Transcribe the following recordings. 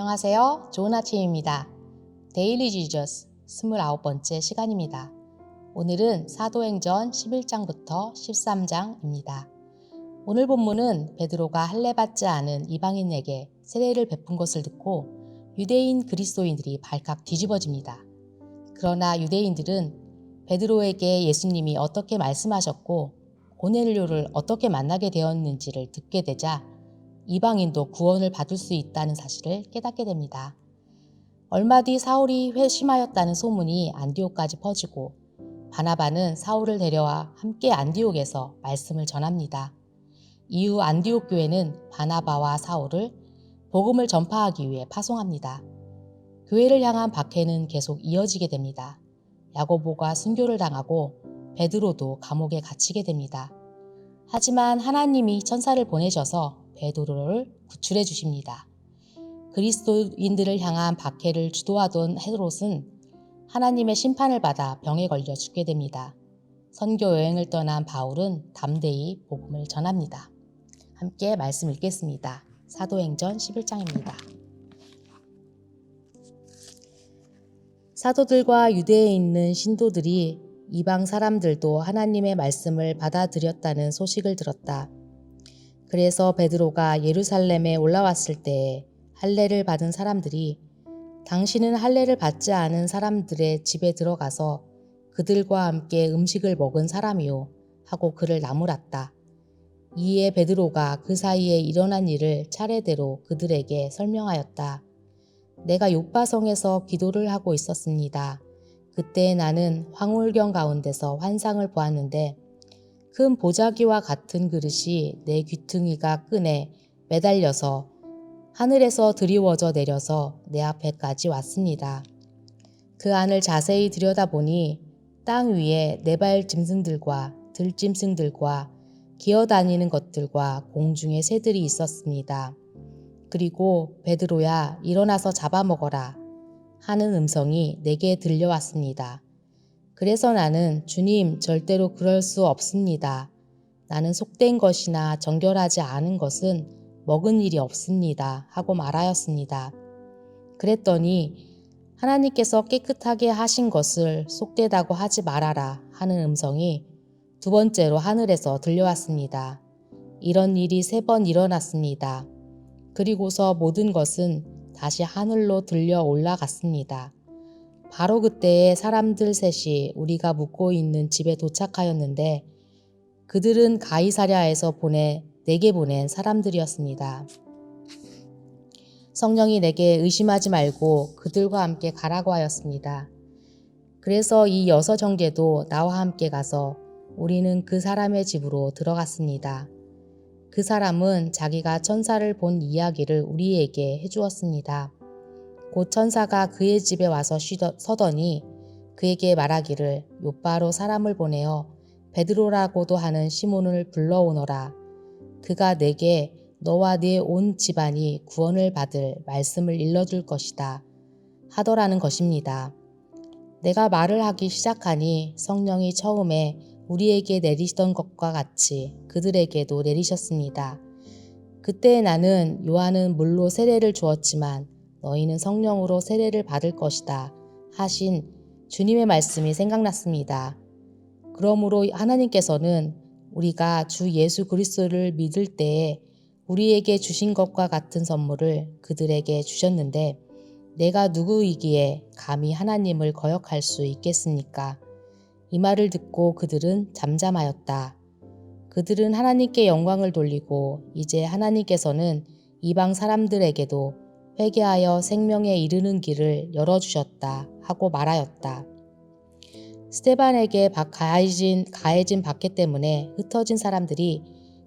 안녕하세요. 좋은 아침입니다. 데일리 지저스 29번째 시간입니다. 오늘은 사도행전 11장부터 13장입니다. 오늘 본문은 베드로가 할례받지 않은 이방인에게 세례를 베푼 것을 듣고 유대인 그리스도인들이 발칵 뒤집어집니다. 그러나 유대인들은 베드로에게 예수님이 어떻게 말씀하셨고 고넬료를 어떻게 만나게 되었는지를 듣게 되자 이방인도 구원을 받을 수 있다는 사실을 깨닫게 됩니다. 얼마 뒤 사울이 회심하였다는 소문이 안디옥까지 퍼지고 바나바는 사울을 데려와 함께 안디옥에서 말씀을 전합니다. 이후 안디옥 교회는 바나바와 사울을 복음을 전파하기 위해 파송합니다. 교회를 향한 박해는 계속 이어지게 됩니다. 야고보가 순교를 당하고 베드로도 감옥에 갇히게 됩니다. 하지만 하나님이 천사를 보내셔서 베드로를 구출해 주십니다. 그리스도인들을 향한 박해를 주도하던 헤롯은 하나님의 심판을 받아 병에 걸려 죽게 됩니다. 선교 여행을 떠난 바울은 담대히 복음을 전합니다. 함께 말씀 읽겠습니다. 사도행전 11장입니다. 사도들과 유대에 있는 신도들이 이방 사람들도 하나님의 말씀을 받아들였다는 소식을 들었다. 그래서 베드로가 예루살렘에 올라왔을 때에 할례를 받은 사람들이 당신은 할례를 받지 않은 사람들의 집에 들어가서 그들과 함께 음식을 먹은 사람이요 하고 그를 나무랐다. 이에 베드로가 그 사이에 일어난 일을 차례대로 그들에게 설명하였다. 내가 요빠성에서 기도를 하고 있었습니다. 그때 나는 황홀경 가운데서 환상을 보았는데 큰 보자기와 같은 그릇이 내 귀퉁이가 끈에 매달려서 하늘에서 드리워져 내려서 내 앞에까지 왔습니다. 그 안을 자세히 들여다보니 땅 위에 네 발 짐승들과 들짐승들과 기어다니는 것들과 공중에 새들이 있었습니다. 그리고 베드로야 일어나서 잡아먹어라 하는 음성이 내게 들려왔습니다. 그래서 나는 주님 절대로 그럴 수 없습니다. 나는 속된 것이나 정결하지 않은 것은 먹은 일이 없습니다. 하고 말하였습니다. 그랬더니 하나님께서 깨끗하게 하신 것을 속되다고 하지 말아라 하는 음성이 두 번째로 하늘에서 들려왔습니다. 이런 일이 3번 일어났습니다. 그리고서 모든 것은 다시 하늘로 들려 올라갔습니다. 바로 그때에 사람들 셋이 우리가 묵고 있는 집에 도착하였는데 그들은 가이사랴에서 내게 보낸 사람들이었습니다. 성령이 내게 의심하지 말고 그들과 함께 가라고 하였습니다. 그래서 이 6 형제도 나와 함께 가서 우리는 그 사람의 집으로 들어갔습니다. 그 사람은 자기가 천사를 본 이야기를 우리에게 해주었습니다. 곧 천사가 그의 집에 와서 서더니 그에게 말하기를 요빠로 사람을 보내어 베드로라고도 하는 시몬을 불러오너라. 그가 내게 너와 네 온 집안이 구원을 받을 말씀을 일러줄 것이다 하더라는 것입니다. 내가 말을 하기 시작하니 성령이 처음에 우리에게 내리시던 것과 같이 그들에게도 내리셨습니다. 그때 나는 요한은 물로 세례를 주었지만 너희는 성령으로 세례를 받을 것이다 하신 주님의 말씀이 생각났습니다. 그러므로 하나님께서는 우리가 주 예수 그리스도를 믿을 때에 우리에게 주신 것과 같은 선물을 그들에게 주셨는데 내가 누구이기에 감히 하나님을 거역할 수 있겠습니까? 이 말을 듣고 그들은 잠잠하였다. 그들은 하나님께 영광을 돌리고 이제 하나님께서는 이방 사람들에게도 회개하여 생명에 이르는 길을 열어주셨다 하고 말하였다. 스데반에게 가해진 박해 때문에 흩어진 사람들이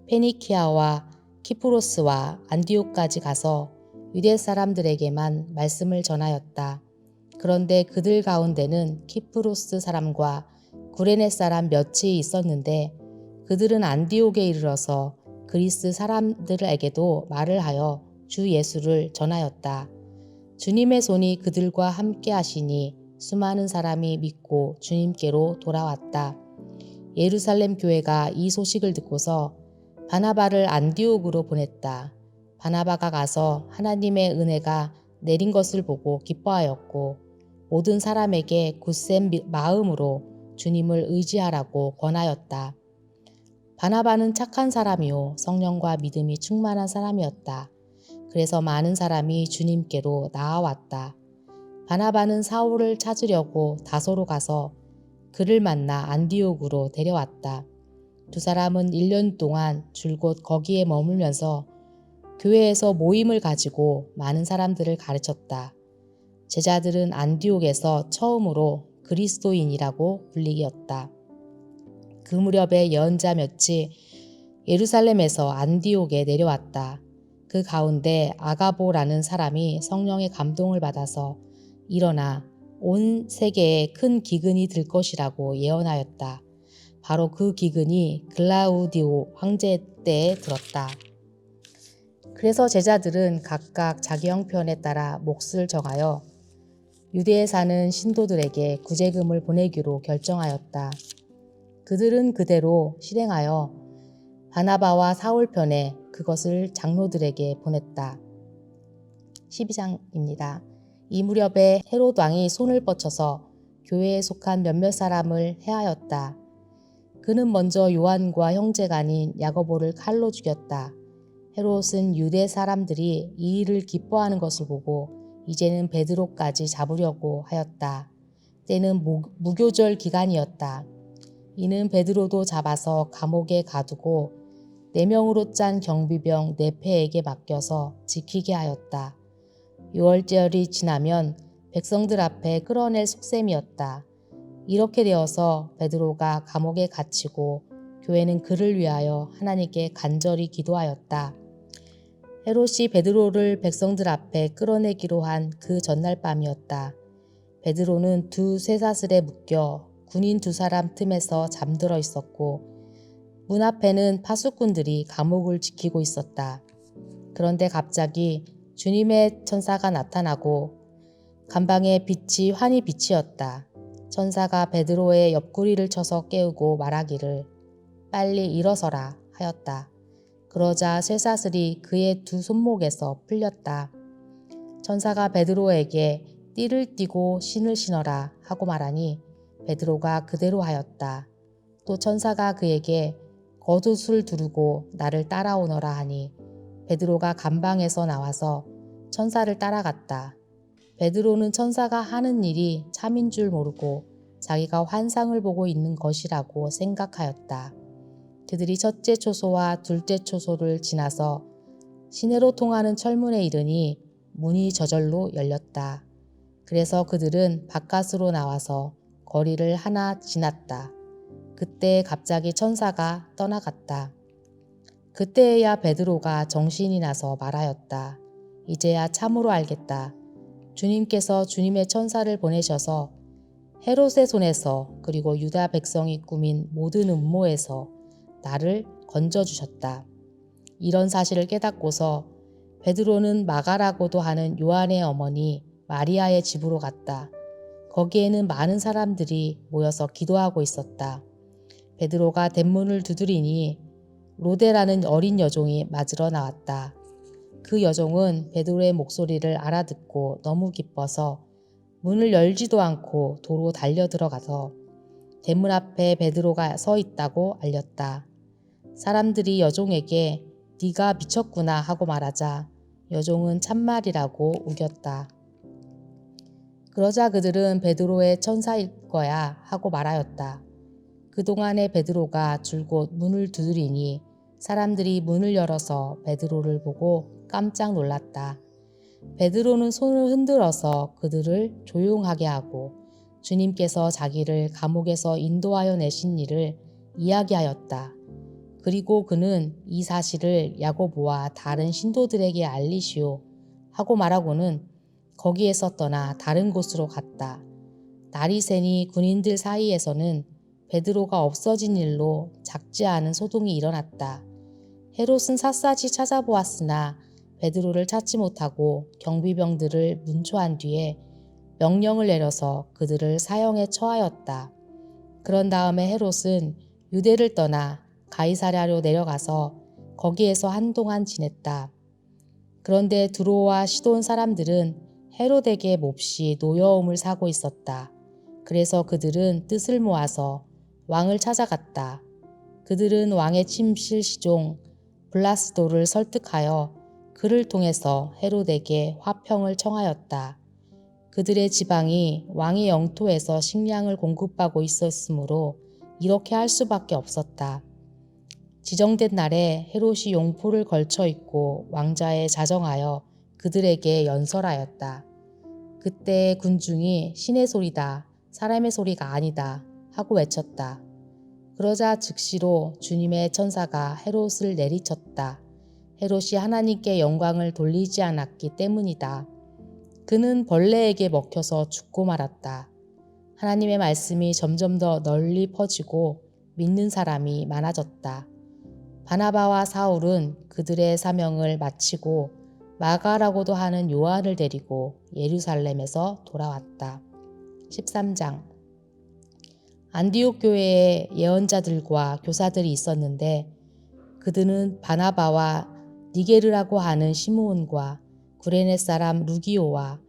페니키아와 키프로스와 안디옥까지 가서 유대 사람들에게만 말씀을 전하였다. 그런데 그들 가운데는 키프로스 사람과 구레네 사람 몇이 있었는데 그들은 안디옥에 이르러서 그리스 사람들에게도 말을 하여 주 예수를 전하였다. 주님의 손이 그들과 함께 하시니 수많은 사람이 믿고 주님께로 돌아왔다. 예루살렘 교회가 이 소식을 듣고서 바나바를 안디옥으로 보냈다. 바나바가 가서 하나님의 은혜가 내린 것을 보고 기뻐하였고 모든 사람에게 굳센 마음으로 주님을 의지하라고 권하였다. 바나바는 착한 사람이요 성령과 믿음이 충만한 사람이었다. 그래서 많은 사람이 주님께로 나아왔다. 바나바는 사울을 찾으려고 다소로 가서 그를 만나 안디옥으로 데려왔다. 두 사람은 1년 동안 줄곧 거기에 머물면서 교회에서 모임을 가지고 많은 사람들을 가르쳤다. 제자들은 안디옥에서 처음으로 그리스도인이라고 불리기였다. 그 무렵에 예언자 몇이 예루살렘에서 안디옥에 내려왔다. 그 가운데 아가보라는 사람이 성령의 감동을 받아서 일어나 온 세계에 큰 기근이 들 것이라고 예언하였다. 바로 그 기근이 글라우디오 황제 때에 들었다. 그래서 제자들은 각각 자기 형편에 따라 몫을 정하여 유대에 사는 신도들에게 구제금을 보내기로 결정하였다. 그들은 그대로 실행하여 바나바와 사울 편에 그것을 장로들에게 보냈다. 12장입니다. 이 무렵에 헤롯 왕이 손을 뻗쳐서 교회에 속한 몇몇 사람을 해하였다. 그는 먼저 요한과 형제가 아닌 야고보를 칼로 죽였다. 헤롯은 유대 사람들이 이 일을 기뻐하는 것을 보고 이제는 베드로까지 잡으려고 하였다. 때는 무교절 기간이었다. 이는 베드로도 잡아서 감옥에 가두고 4명으로 짠 경비병 4패에게 맡겨서 지키게 하였다. 6월절이 지나면 백성들 앞에 끌어낼 속셈이었다. 이렇게 되어서 베드로가 감옥에 갇히고 교회는 그를 위하여 하나님께 간절히 기도하였다. 헤롯이 베드로를 백성들 앞에 끌어내기로 한 그 전날 밤이었다. 베드로는 두 쇠사슬에 묶여 군인 2사람 틈에서 잠들어 있었고 문 앞에는 파수꾼들이 감옥을 지키고 있었다. 그런데 갑자기 주님의 천사가 나타나고 간방에 빛이 환히 빛이었다. 천사가 베드로의 옆구리를 쳐서 깨우고 말하기를 빨리 일어서라 하였다. 그러자 쇠사슬이 그의 2 손목에서 풀렸다. 천사가 베드로에게 띠를 띠고 신을 신어라 하고 말하니 베드로가 그대로 하였다. 또 천사가 그에게 겉옷을 두르고 나를 따라오너라 하니 베드로가 감방에서 나와서 천사를 따라갔다. 베드로는 천사가 하는 일이 참인 줄 모르고 자기가 환상을 보고 있는 것이라고 생각하였다. 그들이 첫째 초소와 둘째 초소를 지나서 시내로 통하는 철문에 이르니 문이 저절로 열렸다. 그래서 그들은 바깥으로 나와서 거리를 하나 지났다. 그때 갑자기 천사가 떠나갔다. 그때야 베드로가 정신이 나서 말하였다. 이제야 참으로 알겠다. 주님께서 주님의 천사를 보내셔서 헤롯의 손에서 그리고 유다 백성이 꾸민 모든 음모에서 나를 건져주셨다. 이런 사실을 깨닫고서 베드로는 마가라고도 하는 요한의 어머니 마리아의 집으로 갔다. 거기에는 많은 사람들이 모여서 기도하고 있었다. 베드로가 대문을 두드리니 로데라는 어린 여종이 맞으러 나왔다. 그 여종은 베드로의 목소리를 알아듣고 너무 기뻐서 문을 열지도 않고 도로 달려 들어가서 대문 앞에 베드로가 서 있다고 알렸다. 사람들이 여종에게 네가 미쳤구나 하고 말하자 여종은 참말이라고 우겼다. 그러자 그들은 베드로의 천사일 거야 하고 말하였다. 그동안에 베드로가 줄곧 문을 두드리니 사람들이 문을 열어서 베드로를 보고 깜짝 놀랐다. 베드로는 손을 흔들어서 그들을 조용하게 하고 주님께서 자기를 감옥에서 인도하여 내신 일을 이야기하였다. 그리고 그는 이 사실을 야고보와 다른 신도들에게 알리시오 하고 말하고는 거기에서 떠나 다른 곳으로 갔다. 날이 새니 군인들 사이에서는 베드로가 없어진 일로 작지 않은 소동이 일어났다. 헤롯은 샅샅이 찾아보았으나 베드로를 찾지 못하고 경비병들을 문초한 뒤에 명령을 내려서 그들을 사형에 처하였다. 그런 다음에 헤롯은 유대를 떠나 가이사랴로 내려가서 거기에서 한동안 지냈다. 그런데 두로와 시돈 사람들은 헤롯에게 몹시 노여움을 사고 있었다. 그래서 그들은 뜻을 모아서 왕을 찾아갔다. 그들은 왕의 침실 시종 블라스도를 설득하여 그를 통해서 헤롯에게 화평을 청하였다. 그들의 지방이 왕의 영토에서 식량을 공급하고 있었으므로 이렇게 할 수밖에 없었다. 지정된 날에 헤롯이 용포를 걸쳐 입고 왕자에 자정하여 그들에게 연설하였다. 그때 군중이 신의 소리다, 사람의 소리가 아니다 하고 외쳤다. 그러자 즉시로 주님의 천사가 헤롯을 내리쳤다. 헤롯이 하나님께 영광을 돌리지 않았기 때문이다. 그는 벌레에게 먹혀서 죽고 말았다. 하나님의 말씀이 점점 더 널리 퍼지고 믿는 사람이 많아졌다. 바나바와 사울은 그들의 사명을 마치고 마가라고도 하는 요한을 데리고 예루살렘에서 돌아왔다. 13장. 안디옥 교회에 예언자들과 교사들이 있었는데 그들은 바나바와 니게르라고 하는 시므온과 구레네 사람 루기오와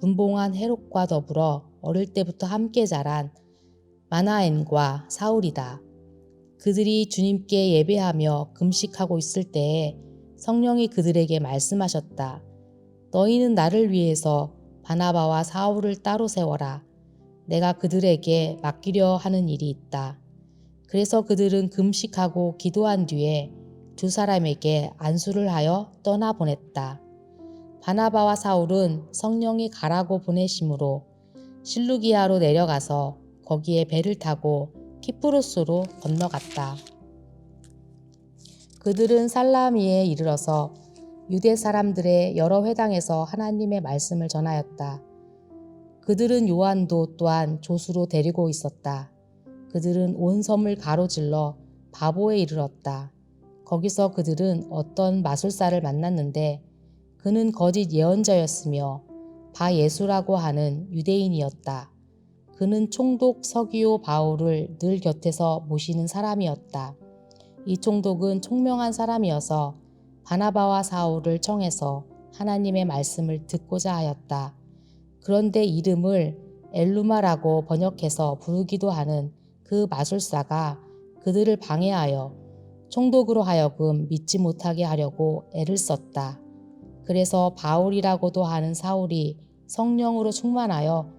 분봉한 헤롯과 더불어 어릴 때부터 함께 자란 마나엔과 사울이다. 그들이 주님께 예배하며 금식하고 있을 때에 성령이 그들에게 말씀하셨다. 너희는 나를 위해서 바나바와 사울을 따로 세워라. 내가 그들에게 맡기려 하는 일이 있다. 그래서 그들은 금식하고 기도한 뒤에 두 사람에게 안수를 하여 떠나보냈다. 바나바와 사울은 성령이 가라고 보내심으로 실루기아로 내려가서 거기에 배를 타고 키프로스로 건너갔다. 그들은 살라미에 이르러서 유대 사람들의 여러 회당에서 하나님의 말씀을 전하였다. 그들은 요한도 또한 조수로 데리고 있었다. 그들은 온 섬을 가로질러 바보에 이르렀다. 거기서 그들은 어떤 마술사를 만났는데 그는 거짓 예언자였으며 바예수라고 하는 유대인이었다. 그는 총독 서기오 바울을 늘 곁에서 모시는 사람이었다. 이 총독은 총명한 사람이어서 바나바와 사울을 청해서 하나님의 말씀을 듣고자 하였다. 그런데 이름을 엘루마라고 번역해서 부르기도 하는 그 마술사가 그들을 방해하여 총독으로 하여금 믿지 못하게 하려고 애를 썼다. 그래서 바울이라고도 하는 사울이 성령으로 충만하여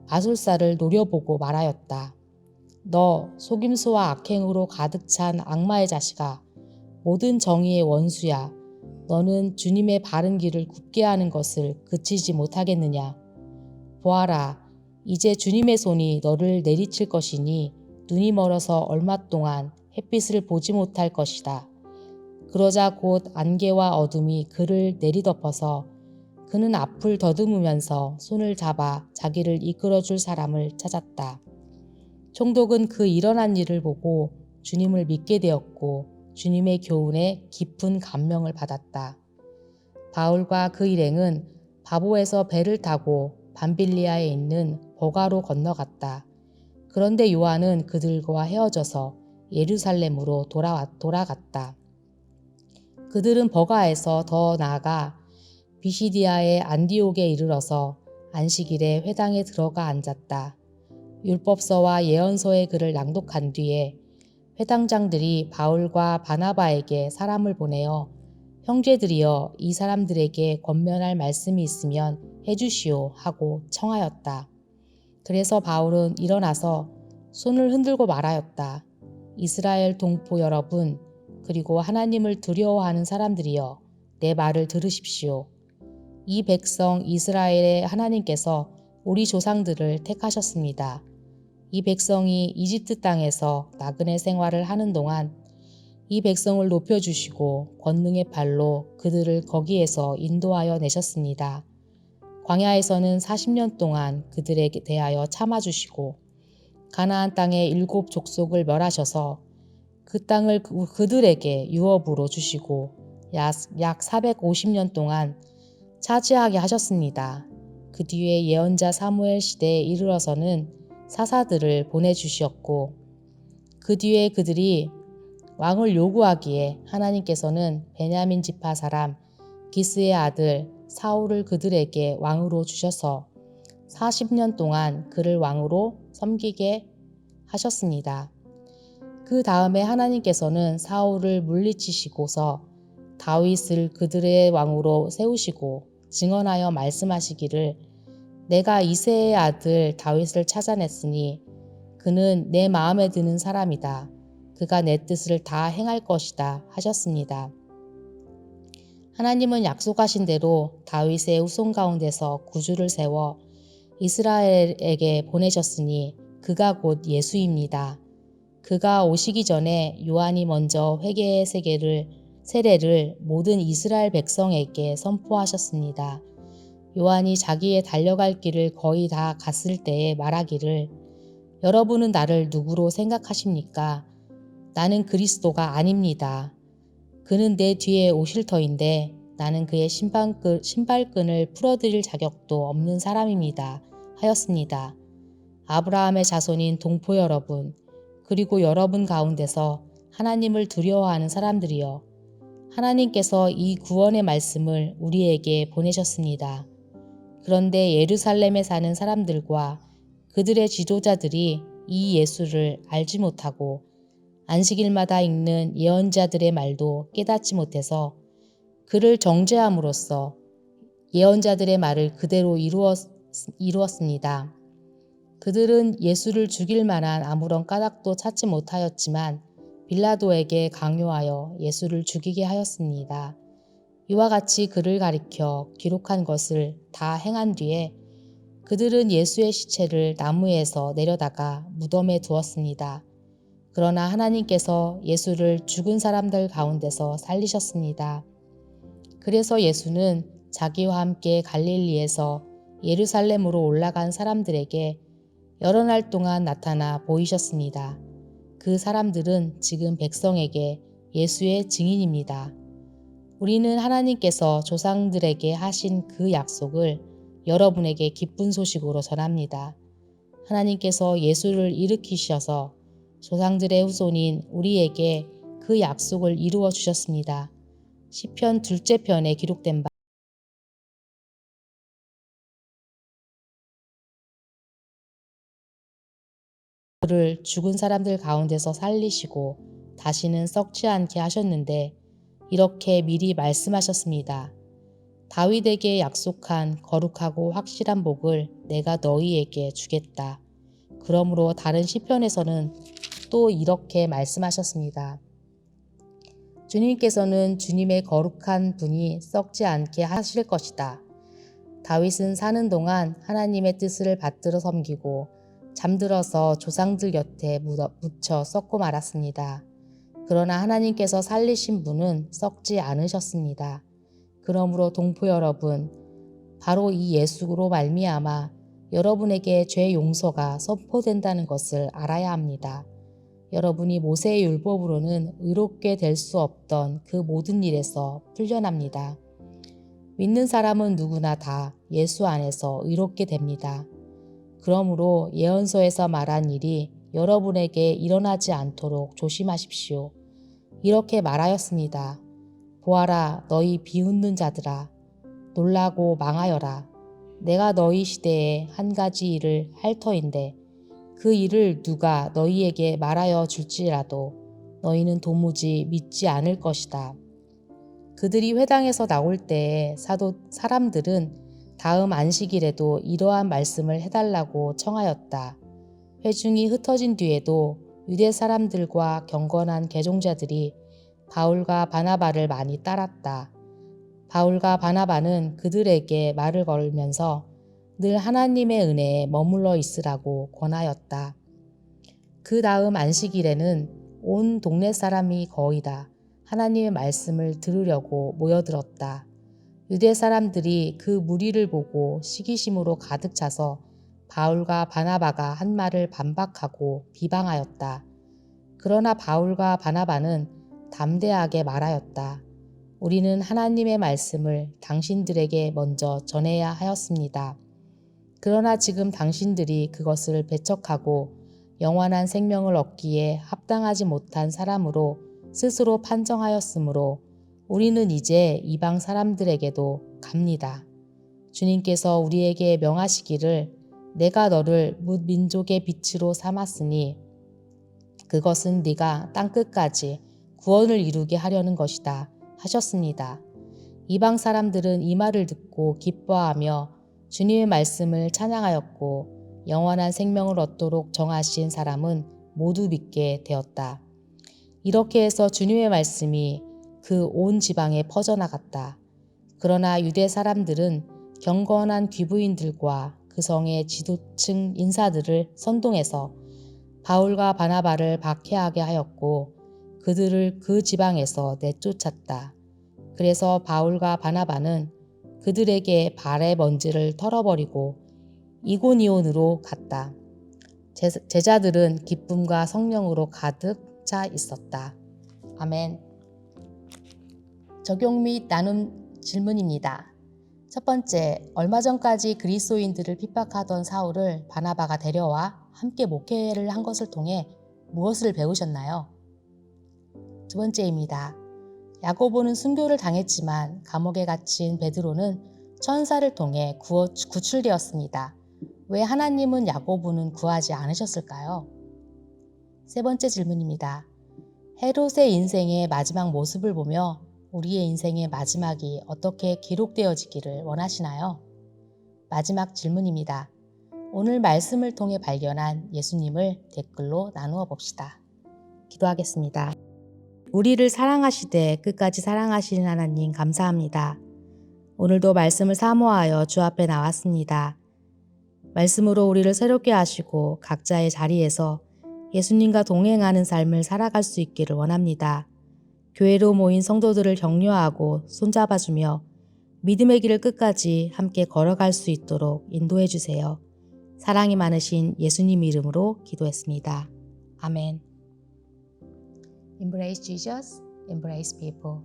마술사를 노려보고 말하였다. 너 속임수와 악행으로 가득 찬 악마의 자식아, 모든 정의의 원수야. 너는 주님의 바른 길을 굽게 하는 것을 그치지 못하겠느냐. 보아라, 이제 주님의 손이 너를 내리칠 것이니 눈이 멀어서 얼마 동안 햇빛을 보지 못할 것이다. 그러자 곧 안개와 어둠이 그를 내리덮어서 그는 앞을 더듬으면서 손을 잡아 자기를 이끌어줄 사람을 찾았다. 총독은 그 일어난 일을 보고 주님을 믿게 되었고 주님의 교훈에 깊은 감명을 받았다. 바울과 그 일행은 바보에서 배를 타고 밤빌리아에 있는 버가로 건너갔다. 그런데 요한은 그들과 헤어져서 예루살렘으로 돌아갔다. 그들은 버가에서 더 나아가 비시디아의 안디옥에 이르러서 안식일에 회당에 들어가 앉았다. 율법서와 예언서의 글을 낭독한 뒤에 회당장들이 바울과 바나바에게 사람을 보내어 형제들이여 이 사람들에게 권면할 말씀이 있으면 해주시오 하고 청하였다. 그래서 바울은 일어나서 손을 흔들고 말하였다. 이스라엘 동포 여러분, 그리고 하나님을 두려워하는 사람들이여 내 말을 들으십시오. 이 백성 이스라엘의 하나님께서 우리 조상들을 택하셨습니다. 이 백성이 이집트 땅에서 나그네 생활을 하는 동안 이 백성을 높여주시고 권능의 발로 그들을 거기에서 인도하여 내셨습니다. 광야에서는 40년 동안 그들에게 대하여 참아주시고 가나안 땅의 7 족속을 멸하셔서 그 땅을 그들에게 유업으로 주시고 약 450년 동안 차지하게 하셨습니다. 그 뒤에 예언자 사무엘 시대에 이르러서는 사사들을 보내주셨고 그 뒤에 그들이 왕을 요구하기에 하나님께서는 베냐민 지파 사람 기스의 아들 사울을 그들에게 왕으로 주셔서 40년 동안 그를 왕으로 섬기게 하셨습니다. 그 다음에 하나님께서는 사울을 물리치시고서 다윗을 그들의 왕으로 세우시고 증언하여 말씀하시기를 내가 이새의 아들 다윗을 찾아냈으니 그는 내 마음에 드는 사람이다. 그가 내 뜻을 다 행할 것이다 하셨습니다. 하나님은 약속하신 대로 다윗의 후손 가운데서 구주를 세워 이스라엘에게 보내셨으니 그가 곧 예수입니다. 그가 오시기 전에 요한이 먼저 회개의 세례를 모든 이스라엘 백성에게 선포하셨습니다. 요한이 자기의 달려갈 길을 거의 다 갔을 때에 말하기를 여러분은 나를 누구로 생각하십니까? 나는 그리스도가 아닙니다. 그는 내 뒤에 오실 터인데 나는 그의 신발끈을 풀어드릴 자격도 없는 사람입니다. 하였습니다. 아브라함의 자손인 동포 여러분, 그리고 여러분 가운데서 하나님을 두려워하는 사람들이여, 하나님께서 이 구원의 말씀을 우리에게 보내셨습니다. 그런데 예루살렘에 사는 사람들과 그들의 지도자들이 이 예수를 알지 못하고 안식일마다 읽는 예언자들의 말도 깨닫지 못해서 그를 정죄함으로써 예언자들의 말을 그대로 이루었습니다. 그들은 예수를 죽일 만한 아무런 까닭도 찾지 못하였지만 빌라도에게 강요하여 예수를 죽이게 하였습니다. 이와 같이 그를 가리켜 기록한 것을 다 행한 뒤에 그들은 예수의 시체를 나무에서 내려다가 무덤에 두었습니다. 그러나 하나님께서 예수를 죽은 사람들 가운데서 살리셨습니다. 그래서 예수는 자기와 함께 갈릴리에서 예루살렘으로 올라간 사람들에게 여러 날 동안 나타나 보이셨습니다. 그 사람들은 지금 백성에게 예수의 증인입니다. 우리는 하나님께서 조상들에게 하신 그 약속을 여러분에게 기쁜 소식으로 전합니다. 하나님께서 예수를 일으키셔서 조상들의 후손인 우리에게 그 약속을 이루어 주셨습니다. 시편 2째 편에 기록된 바 그를 죽은 사람들 가운데서 살리시고 다시는 썩지 않게 하셨는데 이렇게 미리 말씀하셨습니다. 다윗에게 약속한 거룩하고 확실한 복을 내가 너희에게 주겠다. 그러므로 다른 시편에서는 또 이렇게 말씀하셨습니다. 주님께서는 주님의 거룩한 분이 썩지 않게 하실 것이다. 다윗은 사는 동안 하나님의 뜻을 받들어 섬기고 잠들어서 조상들 곁에 묻혀 썩고 말았습니다. 그러나 하나님께서 살리신 분은 썩지 않으셨습니다. 그러므로 동포 여러분, 바로 이 예수로 말미암아 여러분에게 죄 용서가 선포된다는 것을 알아야 합니다. 여러분이 모세의 율법으로는 의롭게 될 수 없던 그 모든 일에서 풀려납니다. 믿는 사람은 누구나 다 예수 안에서 의롭게 됩니다. 그러므로 예언서에서 말한 일이 여러분에게 일어나지 않도록 조심하십시오. 이렇게 말하였습니다. 보아라, 너희 비웃는 자들아, 놀라고 망하여라. 내가 너희 시대에 한 가지 일을 할 터인데 그 일을 누가 너희에게 말하여 줄지라도 너희는 도무지 믿지 않을 것이다. 그들이 회당에서 나올 때에 사람들은 다음 안식일에도 이러한 말씀을 해달라고 청하였다. 회중이 흩어진 뒤에도 유대 사람들과 경건한 개종자들이 바울과 바나바를 많이 따랐다. 바울과 바나바는 그들에게 말을 걸면서 늘 하나님의 은혜에 머물러 있으라고 권하였다. 그 다음 안식일에는 온 동네 사람이 거의 다 하나님의 말씀을 들으려고 모여들었다. 유대 사람들이 그 무리를 보고 시기심으로 가득 차서 바울과 바나바가 한 말을 반박하고 비방하였다. 그러나 바울과 바나바는 담대하게 말하였다. 우리는 하나님의 말씀을 당신들에게 먼저 전해야 하였습니다. 그러나 지금 당신들이 그것을 배척하고 영원한 생명을 얻기에 합당하지 못한 사람으로 스스로 판정하였으므로 우리는 이제 이방 사람들에게도 갑니다. 주님께서 우리에게 명하시기를 내가 너를 뭇 민족의 빛으로 삼았으니 그것은 네가 땅끝까지 구원을 이루게 하려는 것이다 하셨습니다. 이방 사람들은 이 말을 듣고 기뻐하며 주님의 말씀을 찬양하였고 영원한 생명을 얻도록 정하신 사람은 모두 믿게 되었다. 이렇게 해서 주님의 말씀이 그 온 지방에 퍼져나갔다. 그러나 유대 사람들은 경건한 귀부인들과 그 성의 지도층 인사들을 선동해서 바울과 바나바를 박해하게 하였고 그들을 그 지방에서 내쫓았다. 그래서 바울과 바나바는 그들에게 발의 먼지를 털어버리고 이고니온으로 갔다. 제자들은 기쁨과 성령으로 가득 차 있었다. 아멘. 적용 및 나눔 질문입니다. 첫 번째, 얼마 전까지 그리스도인들을 핍박하던 사울을 바나바가 데려와 함께 목회를 한 것을 통해 무엇을 배우셨나요? 두 번째입니다. 야고보는 순교를 당했지만 감옥에 갇힌 베드로는 천사를 통해 구출되었습니다. 왜 하나님은 야고보는 구하지 않으셨을까요? 세 번째 질문입니다. 헤롯의 인생의 마지막 모습을 보며 우리의 인생의 마지막이 어떻게 기록되어지기를 원하시나요? 마지막 질문입니다. 오늘 말씀을 통해 발견한 예수님을 댓글로 나누어 봅시다. 기도하겠습니다. 우리를 사랑하시되 끝까지 사랑하시는 하나님 감사합니다. 오늘도 말씀을 사모하여 주 앞에 나왔습니다. 말씀으로 우리를 새롭게 하시고 각자의 자리에서 예수님과 동행하는 삶을 살아갈 수 있기를 원합니다. 교회로 모인 성도들을 격려하고 손잡아주며 믿음의 길을 끝까지 함께 걸어갈 수 있도록 인도해 주세요. 사랑이 많으신 예수님 이름으로 기도했습니다. 아멘. Embrace Jesus, embrace people.